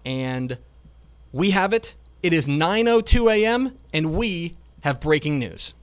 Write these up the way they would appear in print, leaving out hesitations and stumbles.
And we have it. It is 9:02 a.m., and we have breaking news.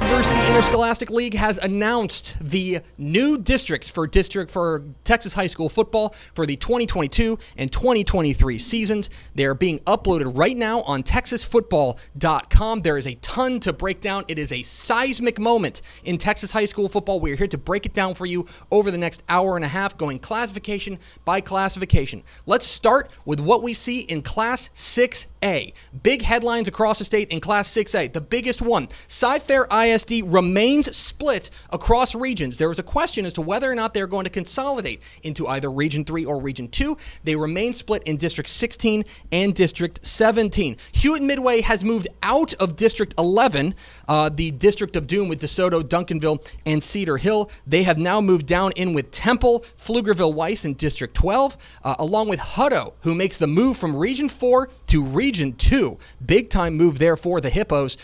University Interscholastic League has announced the new districts for Texas high school football for the 2022 and 2023 seasons. They are being uploaded right now on texasfootball.com. There is a ton to break down. It is a seismic moment in Texas high school football. We are here to break it down for you over the next hour and a half, going classification by classification. Let's start with what we see in Class 6A. Big headlines across the state in Class 6A. The biggest one, Cy-Fair ISD remains split across regions. There was a question as to whether or not they're going to consolidate into either Region 3 or Region 2. They remain split in District 16 and District 17. Hewitt-Midway has moved out of District 11, the District of Doom with DeSoto, Duncanville, and Cedar Hill. They have now moved down in with Temple, Pflugerville-Weiss in District 12, along with Hutto, who makes the move from Region 4 to Region 2. Big time move there for the Hippos.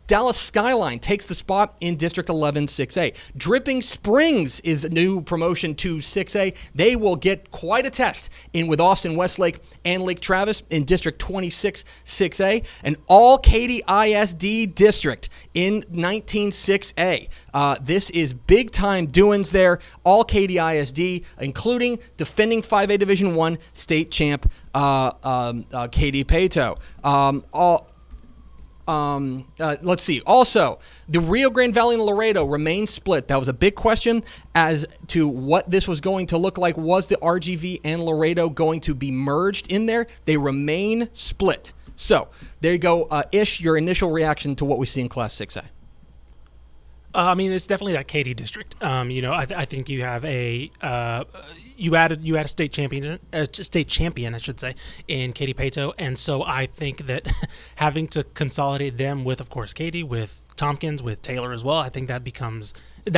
Dallas Skyline takes the spot in District 11, 6A. Dripping Springs is a new promotion to 6A. They will get quite a test in with Austin Westlake and Lake Travis in District 26, 6A. An all-Katy ISD district in 19-6A. This is big-time doings there. All-Katy ISD, including defending 5A Division I state champ Katy Pato. Let's see. Also, the Rio Grande Valley and Laredo remain split. That was a big question as to what this was going to look like. Was the RGV and Laredo going to be merged in there? They remain split. So, there you go. Ish, your initial reaction to what we see in Class 6A. I mean, it's definitely that Katy district. I think you have you added a state champion, I should say, in Katy Pato, and so I think that having to consolidate them with, of course, Katy, with Tompkins, with Taylor as well, I think that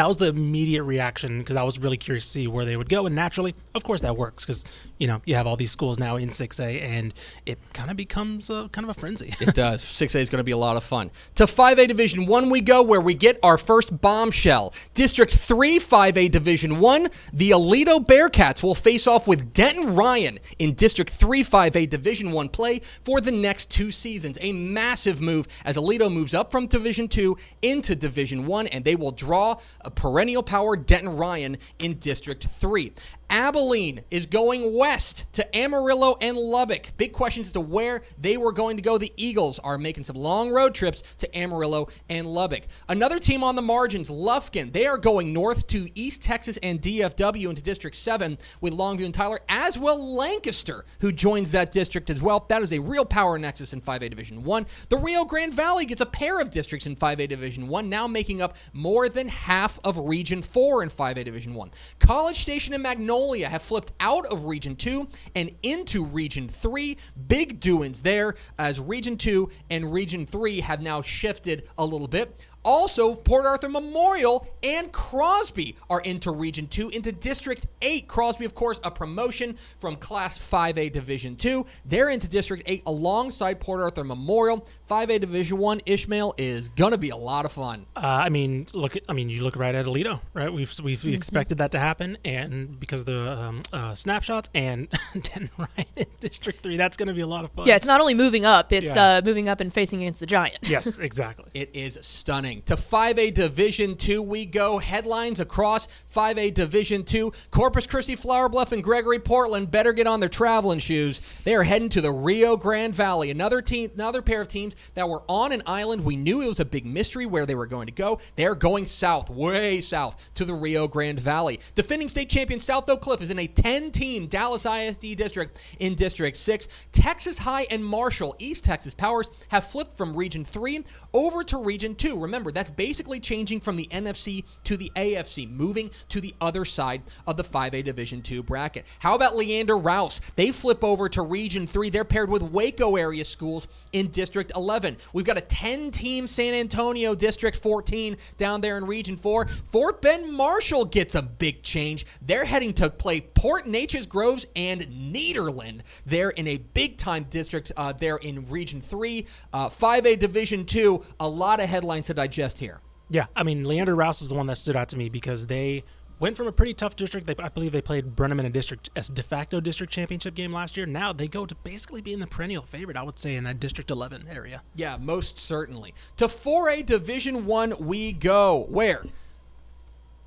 was the immediate reaction because I was really curious to see where they would go, and naturally, of course, that works because you have all these schools now in 6A, and it kind of becomes kind of a frenzy. It does. 6A is going to be a lot of fun. To 5A Division I we go, where we get our first bombshell. District 3 5A Division I, the Aledo Bearcats will face off with Denton Ryan in District 3 5A Division I play for the next 2 seasons. A massive move as Aledo moves up from Division 2 into Division I, and they will draw a perennial power Denton Ryan in District 3. Abilene is going west to Amarillo and Lubbock. Big questions as to where they were going to go. The Eagles are making some long road trips to Amarillo and Lubbock. Another team on the margins, Lufkin. They are going north to East Texas and DFW into District 7 with Longview and Tyler, as well Lancaster, who joins that district as well. That is a real power nexus in 5A Division I. The Rio Grande Valley gets a pair of districts in 5A Division I, now making up more than half of Region 4 in 5A Division I. College Station and Magnolia have flipped out of Region 2 and into Region 3. Big doings there as Region 2 and Region 3 have now shifted a little bit. Also, Port Arthur Memorial and Crosby are into Region 2, into District 8. Crosby, of course, a promotion from Class 5A Division 2. They're into District 8 alongside Port Arthur Memorial. 5A Division 1, Ishmael, is going to be a lot of fun. You look right at Aledo, right? We've expected that to happen, and because of the snapshots and Denton Ryan in District 3, that's going to be a lot of fun. Yeah, it's not only moving up, it's moving up and facing against the Giant. Yes, exactly. It is stunning. To 5A Division 2 we go. Headlines across 5A Division 2. Corpus Christi, Flower Bluff, and Gregory Portland better get on their traveling shoes. They are heading to the Rio Grande Valley. Another pair of teams that were on an island. We knew it was a big mystery where they were going to go. They're going south, way south, to the Rio Grande Valley. Defending state champion South Oak Cliff is in a 10-team Dallas ISD district in District 6. Texas High and Marshall, East Texas Powers, have flipped from Region 3 over to Region 2. Remember, that's basically changing from the NFC to the AFC, moving to the other side of the 5A Division 2 bracket. How about Leander Rouse? They flip over to Region 3. They're paired with Waco area schools in District 11. We've got a 10-team San Antonio District 14 down there in Region 4. Fort Bend Marshall gets a big change. They're heading to play Port Neches Groves and Nederland. They're in a big-time district there in Region 3. 5A Division 2, a lot of headlines to digest here. Yeah, I mean, Leander Rouse is the one that stood out to me because they went from a pretty tough district. I believe they played Brenham in a de facto district championship game last year. Now they go to basically being the perennial favorite, I would say, in that District 11 area. Yeah, most certainly. To 4A Division 1 we go. Where?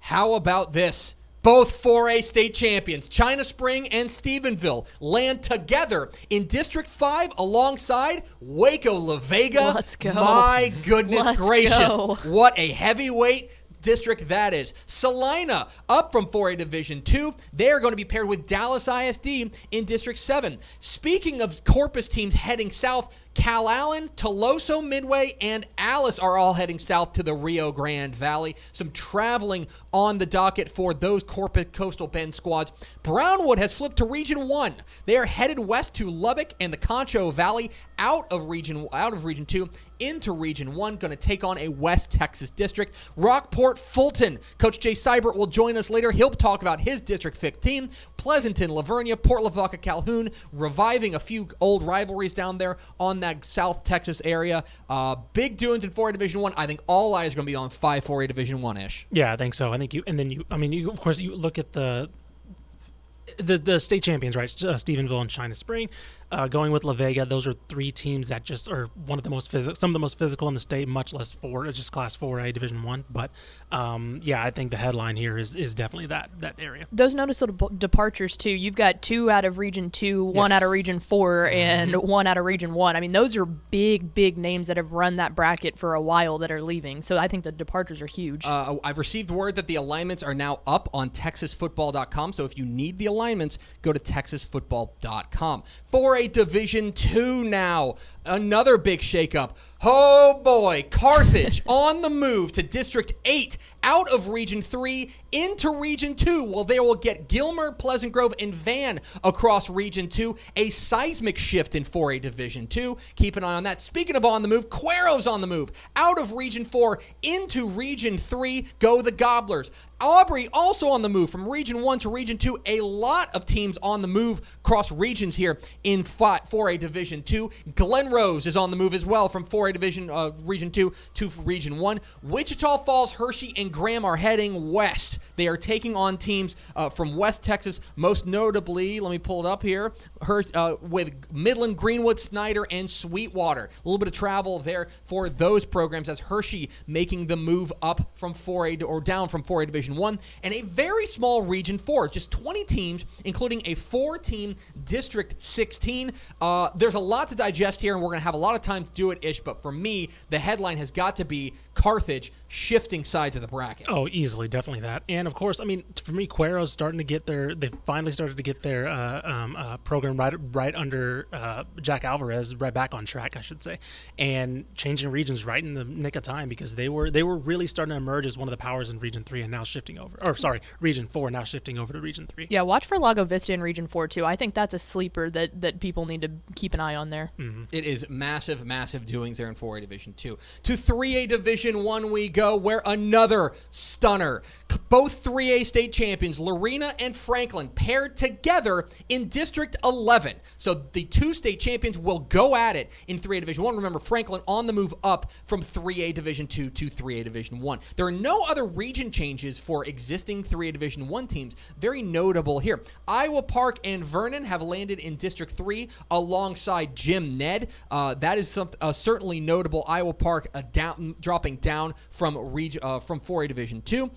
How about this? Both 4A state champions, China Spring and Stephenville, land together in District 5 alongside Waco La Vega. Let's go. My goodness Let's gracious. go. What a heavyweight district that is. Salina up from 4A Division 2. They are going to be paired with Dallas ISD in District 7. Speaking of Corpus teams heading south, Cal Allen, Toloso Midway, and Alice are all heading south to the Rio Grande Valley. Some traveling on the docket for those Corpus Coastal Bend squads. Brownwood has flipped to Region 1. They are headed west to Lubbock and the Concho Valley, out of Region 2 into Region 1, going to take on a West Texas district. Rockport Fulton. Coach Jay Seibert will join us later. He'll talk about his District 15. Pleasanton, Lavernia, Port Lavaca, Calhoun, reviving a few old rivalries down there on that South Texas area. Big doings in 4A Division 1. I think all eyes are going to be on 5 4A Division 1-ish. Yeah, I think so. I think you of course, you look at the state champions, right? Stephenville and China Spring, going with La Vega. Those are three teams that just are some of the most physical in the state, much less just Class 4A Division 1. But I think the headline here is definitely that area. Those noticeable departures too. You've got 2 out of Region 2, 1 out of Region 4, and 1 out of Region 1. I mean, those are big names that have run that bracket for a while that are leaving. So I think the departures are huge. I've received word that the alignments are now up on TexasFootball.com. So if you need the alignments, go to TexasFootball.com. 4A Division 2 now. Another big shakeup. Oh boy, Carthage on the move to District 8, out of Region 3 into Region 2. Well, they will get Gilmer, Pleasant Grove, and Van across Region 2. A seismic shift in 4A Division 2. Keep an eye on that. Speaking of on the move, Cuero's on the move. Out of Region 4 into Region 3 go the Gobblers. Aubrey also on the move from Region 1 to Region 2. A lot of teams on the move across regions here in 4A Division 2. Glen Rose is on the move as well from 4A Division Region 2 to Region 1. Wichita Falls, Hershey, and Graham are heading west. They are taking on teams from West Texas, most notably, let me pull it up here, with Midland, Greenwood, Snyder, and Sweetwater. A little bit of travel there for those programs as Hershey making the move up from 4A or down from 4A Division 1. And a very small Region 4, just 20 teams, including a 4-team District 16. There's a lot to digest here, and we're going to have a lot of time to do it-ish, but for me, the headline has got to be Carthage shifting sides of the bracket. Oh, easily, definitely that. And of course, I mean, for me, Cuero's starting to get they finally started to get their program right under Jack Alvarez, right back on track, I should say, and changing regions right in the nick of time, because they were really starting to emerge as one of the powers in Region 3 and now shifting over, Region 4, now shifting over to Region 3. Yeah, watch for Lago Vista in Region 4 too. I think that's a sleeper that people need to keep an eye on there. Mm-hmm. It is massive doings there in 4A Division 2. To 3A Division 1 we go, where another stunner. Both 3A state champions, Lorena and Franklin, paired together in District 11. So the 2 state champions will go at it in 3A Division 1. Remember, Franklin on the move up from 3A Division 2 to 3A Division 1. There are no other region changes for existing 3A Division 1 teams. Very notable here. Iowa Park and Vernon have landed in District 3 alongside Jim Ned. That is certainly notable. Iowa Park dropping down from 4A Division 2.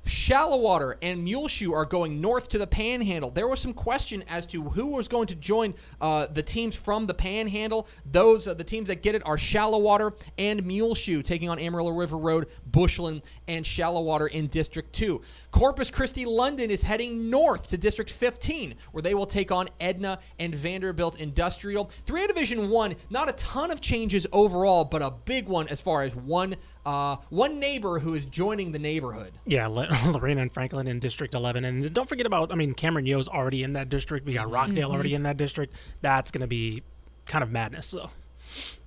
Shallowater and Muleshoe are going north to the Panhandle. There was some question as to who was going to join the teams from the Panhandle. The teams that get it are Shallowater and Muleshoe, taking on Amarillo River Road, Bushland, and Shallowater in District 2. Corpus Christi London is heading north to District 15, where they will take on Edna and Vanderbilt Industrial. 3A Division 1, not a ton of changes overall, but a big one as far as one neighbor who is joining the neighborhood. Yeah, Lorena and Franklin in District 11. And don't forget about, Cameron Yo's already in that district. We got Rockdale already in that district. That's going to be kind of madness, though.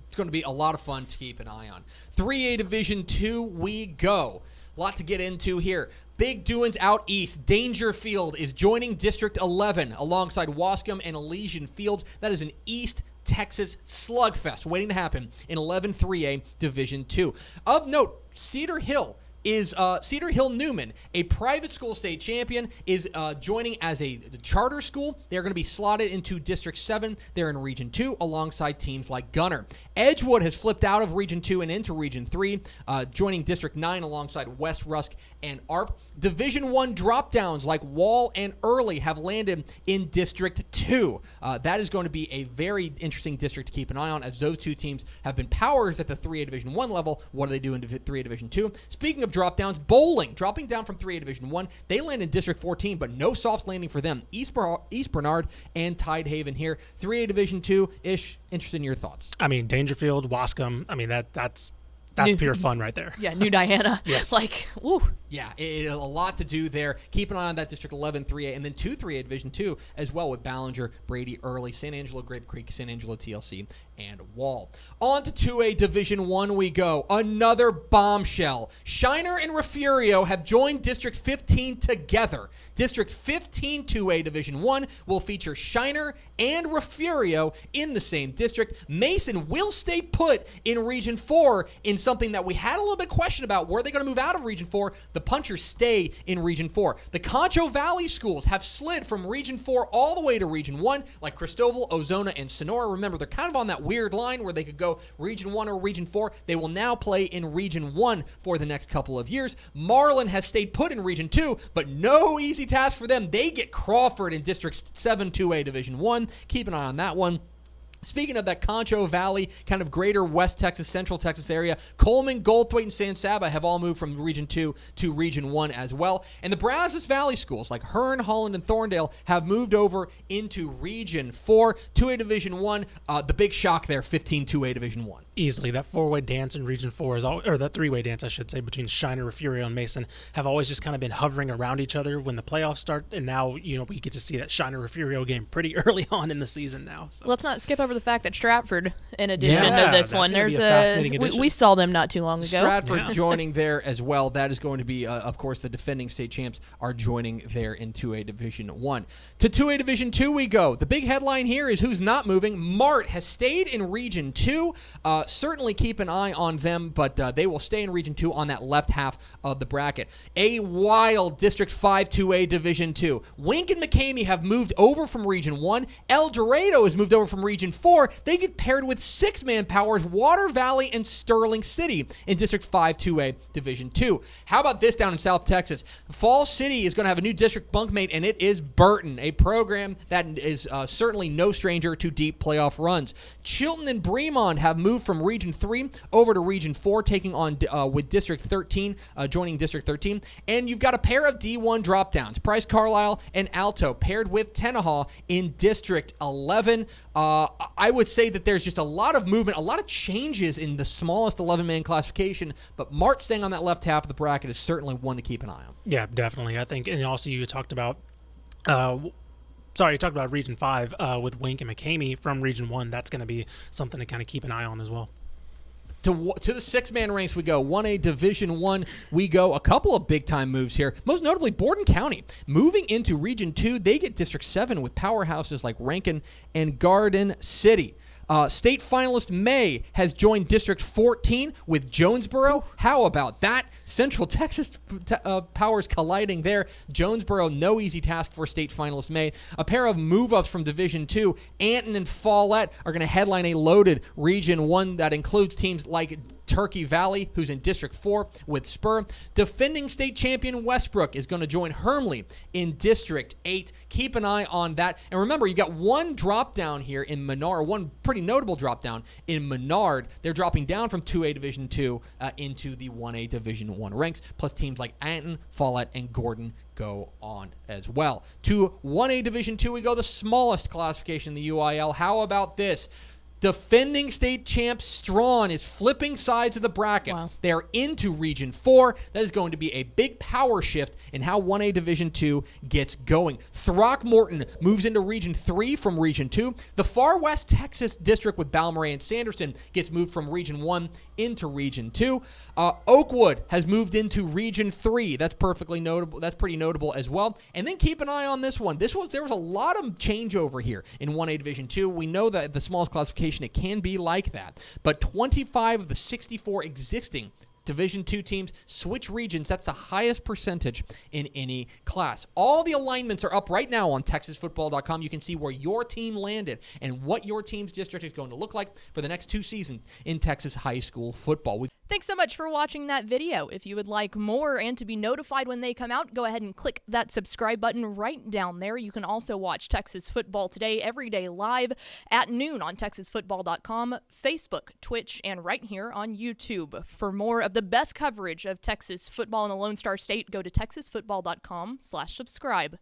It's going to be a lot of fun to keep an eye on. 3A Division 2 we go. A lot to get into here. Big doings out east. Dangerfield is joining District 11 alongside Wascom and Elysian Fields. That is an East Texas slugfest waiting to happen in 11 3A Division 2. Of note, Cedar Hill Newman, a private school state champion, is joining as a charter school. They're going to be slotted into District 7. They're in Region 2 alongside teams like Gunner. Edgewood has flipped out of Region 2 and into Region 3, joining District 9 alongside West Rusk and ARP. Division 1 drop-downs like Wall and Early have landed in District 2. That is going to be a very interesting district to keep an eye on, as those two teams have been powers at the 3A Division 1 level. What do they do in 3A Division 2? Speaking of drop-downs, Bowling, dropping down from 3A Division 1. They land in District 14, but no soft landing for them. East Bernard and Tidehaven here. 3A Division 2-ish. Interested in your thoughts. I mean, Dangerfield, Wascom. I mean, that's pure fun right there. Yeah, New Diana. Yes. Like, woo. Yeah, a lot to do there. Keep an eye on that District 11, 3A, and then 2 3A Division 2 as well with Ballinger, Brady, Early, San Angelo, Grape Creek, San Angelo, TLC, and Wall. On to 2A Division 1 we go. Another bombshell. Shiner and Refugio have joined District 15 together. District 15 2A Division 1 will feature Shiner and Refugio in the same district. Mason will stay put in Region 4 in something that we had a little bit question about. Were they going to move out of Region 4? The Punchers stay in Region 4. The Concho Valley schools have slid from Region 4 all the way to Region 1, like Cristoval, Ozona, and Sonora. Remember, they're kind of on that weird line where they could go Region 1 or Region 4. They will now play in Region 1 for the next couple of years. Marlin has stayed put in Region 2, but no easy task for them. They get Crawford in District 7 2A Division 1. Keep an eye on that one. Speaking of that Concho Valley, kind of greater West Texas, Central Texas area, Coleman, Goldthwaite, and San Saba have all moved from Region 2 to Region 1 as well. And the Brazos Valley schools like Hearn, Holland, and Thorndale have moved over into Region 4. 2A Division 1, the big shock there, 15 2A Division 1. Easily, that four-way dance in Region 4 is all, or that three-way dance, I should say, between Shiner, Refugio, and Mason have always just kind of been hovering around each other when the playoffs start. And now, we get to see that Shiner Refugio game pretty early on in the season now. So. Let's not skip over the fact that Stratford, in addition to this that's one, gonna there's be a fascinating addition. we saw them not too long ago. Stratford joining there as well. That is going to be, of course, the defending state champs are joining there in 2A Division 1. To 2A Division 2 we go. The big headline here is who's not moving. Mart has stayed in Region 2. Certainly keep an eye on them, but they will stay in Region 2 on that left half of the bracket. A wild District 5 2A Division 2. Wink and McCamey have moved over from Region 1. El Dorado has moved over from Region 4. They get paired with six-man powers Water Valley and Sterling City in District 5 2A Division 2. How about this down in South Texas? Falls City is going to have a new district bunkmate, and it is Burton, a program that is certainly no stranger to deep playoff runs. Chilton and Bremond have moved from Region 3 over to Region 4, taking on with District 13, joining District 13. And you've got a pair of D1 drop-downs, Price Carlisle and Alto, paired with Tenaha in District 11. I would say that there's just a lot of movement, a lot of changes in the smallest 11-man classification, but Mart staying on that left half of the bracket is certainly one to keep an eye on. Yeah, definitely. I think, and also you talked about you talked about Region 5 with Wink and McCamey from Region 1. That's going to be something to kind of keep an eye on as well. To the six-man ranks we go. 1A Division 1 we go. A couple of big-time moves here. Most notably, Borden County. Moving into Region 2, they get District 7 with powerhouses like Rankin and Garden City. State finalist May has joined District 14 with Jonesboro. How about that? Central Texas powers colliding there. Jonesboro, no easy task for state finalist May. A pair of move-ups from Division 2, Anton and Follette, are going to headline a loaded Region 1 that includes teams like Turkey Valley, who's in District 4 with Spur. Defending state champion Westbrook is going to join Hermley in District 8. Keep an eye on that. And remember, you got one drop down here in Menard, one pretty notable drop down in Menard. They're dropping down from 2A Division 2 into the 1A Division 1 ranks, plus teams like Anton, Follette, and Gordon go on as well. To 1A Division 2 we go, the smallest classification in the UIL. How about this? Defending state champ Strawn is flipping sides of the bracket. Wow. They are into Region 4. That is going to be a big power shift in how 1A Division 2 gets going. Throckmorton moves into Region 3 from Region 2. The Far West Texas district with Balmorhea and Sanderson gets moved from Region 1 into Region 2. Oakwood has moved into Region 3. That's perfectly notable. That's pretty notable as well. And then keep an eye on this one. There was a lot of changeover here in 1A Division 2. We know that the smallest classification it can be like that. But 25 of the 64 existing Division II teams switch regions. That's the highest percentage in any class. All the alignments are up right now on TexasFootball.com. You can see where your team landed and what your team's district is going to look like for the next 2 seasons in Texas high school football. Thanks so much for watching that video. If you would like more and to be notified when they come out, go ahead and click that subscribe button right down there. You can also watch Texas Football Today every day live at noon on TexasFootball.com, Facebook, Twitch, and right here on YouTube. For more of the best coverage of Texas football in the Lone Star State, go to TexasFootball.com/subscribe.